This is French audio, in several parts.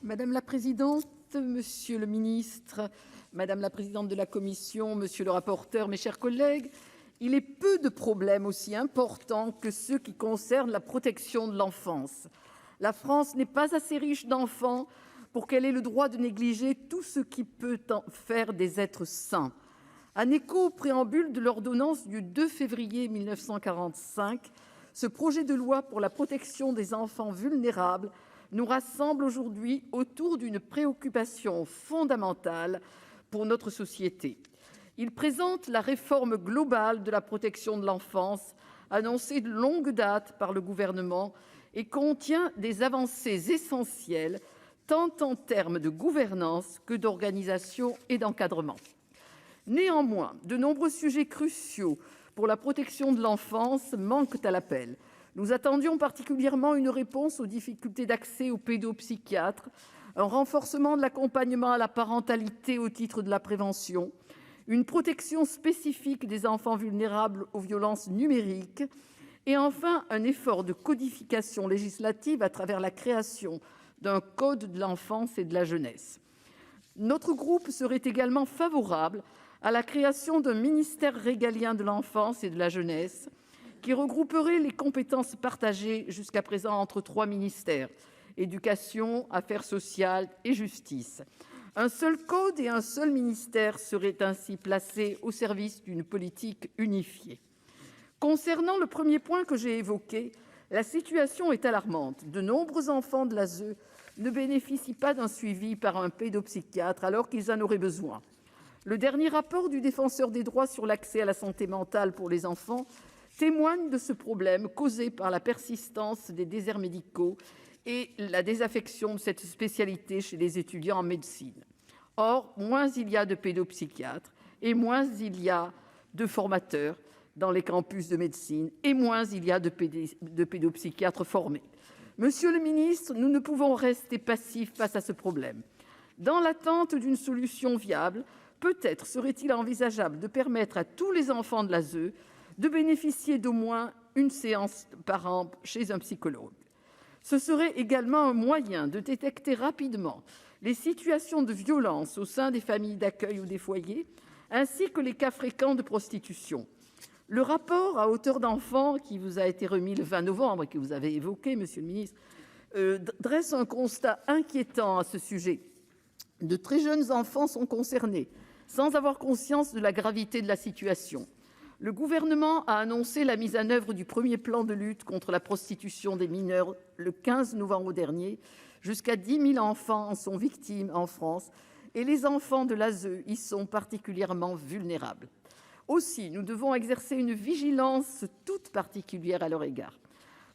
Madame la présidente, monsieur le ministre, madame la présidente de la commission, monsieur le rapporteur, mes chers collègues, il est peu de problèmes aussi importants que ceux qui concernent la protection de l'enfance. La France n'est pas assez riche d'enfants pour qu'elle ait le droit de négliger tout ce qui peut en faire des êtres sains. En écho au préambule de l'ordonnance du 2 février 1945, ce projet de loi pour la protection des enfants vulnérables nous rassemble aujourd'hui autour d'une préoccupation fondamentale pour notre société. Il présente la réforme globale de la protection de l'enfance, annoncée de longue date par le Gouvernement, et contient des avancées essentielles, tant en termes de gouvernance que d'organisation et d'encadrement. Néanmoins, de nombreux sujets cruciaux pour la protection de l'enfance manquent à l'appel. Nous attendions particulièrement une réponse aux difficultés d'accès aux pédopsychiatres, un renforcement de l'accompagnement à la parentalité au titre de la prévention, une protection spécifique des enfants vulnérables aux violences numériques et enfin un effort de codification législative à travers la création d'un code de l'enfance et de la jeunesse. Notre groupe serait également favorable à la création d'un ministère régalien de l'enfance et de la jeunesse qui regrouperait les compétences partagées jusqu'à présent entre 3 ministères : éducation, affaires sociales et justice. Un seul code et un seul ministère seraient ainsi placés au service d'une politique unifiée. Concernant le premier point que j'ai évoqué, la situation est alarmante. De nombreux enfants de l'ASE ne bénéficient pas d'un suivi par un pédopsychiatre alors qu'ils en auraient besoin. Le dernier rapport du Défenseur des droits sur l'accès à la santé mentale pour les enfants témoigne de ce problème causé par la persistance des déserts médicaux et la désaffection de cette spécialité chez les étudiants en médecine. Or, moins il y a de pédopsychiatres et moins il y a de formateurs dans les campus de médecine et moins il y a de pédopsychiatres formés. Monsieur le ministre, nous ne pouvons rester passifs face à ce problème. Dans l'attente d'une solution viable, peut-être serait-il envisageable de permettre à tous les enfants de l'ASE de bénéficier d'au moins une séance par an chez un psychologue. Ce serait également un moyen de détecter rapidement les situations de violence au sein des familles d'accueil ou des foyers, ainsi que les cas fréquents de prostitution. Le rapport à hauteur d'enfant qui vous a été remis le 20 novembre et que vous avez évoqué, monsieur le ministre, dresse un constat inquiétant à ce sujet. De très jeunes enfants sont concernés, sans avoir conscience de la gravité de la situation. Le Gouvernement a annoncé la mise en œuvre du premier plan de lutte contre la prostitution des mineurs le 15 novembre dernier. Jusqu'à 10 000 enfants en sont victimes en France et les enfants de l'ASE y sont particulièrement vulnérables. Aussi, nous devons exercer une vigilance toute particulière à leur égard.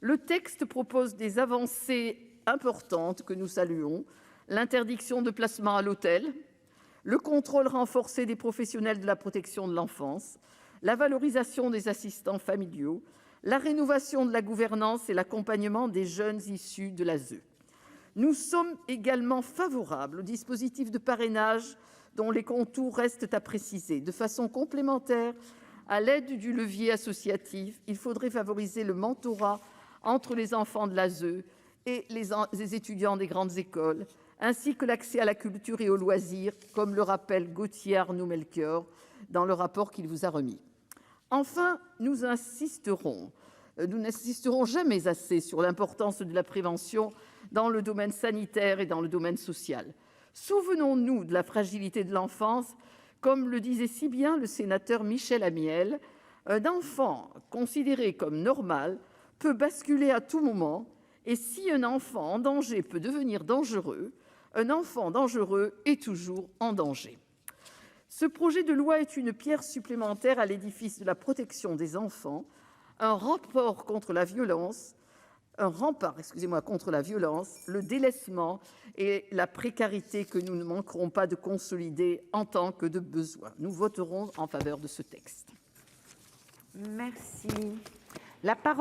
Le texte propose des avancées importantes que nous saluons : l'interdiction de placement à l'hôtel, le contrôle renforcé des professionnels de la protection de l'enfance, la valorisation des assistants familiaux, la rénovation de la gouvernance et l'accompagnement des jeunes issus de l'ASE. Nous sommes également favorables au dispositif de parrainage dont les contours restent à préciser. De façon complémentaire, à l'aide du levier associatif, il faudrait favoriser le mentorat entre les enfants de l'ASE et les étudiants des grandes écoles, ainsi que l'accès à la culture et aux loisirs, comme le rappelle Gauthier Arnaud-Melchior dans le rapport qu'il vous a remis. Enfin, nous n'insisterons jamais assez sur l'importance de la prévention dans le domaine sanitaire et dans le domaine social. Souvenons-nous de la fragilité de l'enfance. Comme le disait si bien le sénateur Michel Amiel, un enfant considéré comme normal peut basculer à tout moment, et si un enfant en danger peut devenir dangereux, un enfant dangereux est toujours en danger. Ce projet de loi est une pierre supplémentaire à l'édifice de la protection des enfants, un rempart contre la violence, le délaissement et la précarité que nous ne manquerons pas de consolider en tant que de besoin. Nous voterons en faveur de ce texte. Merci. La parole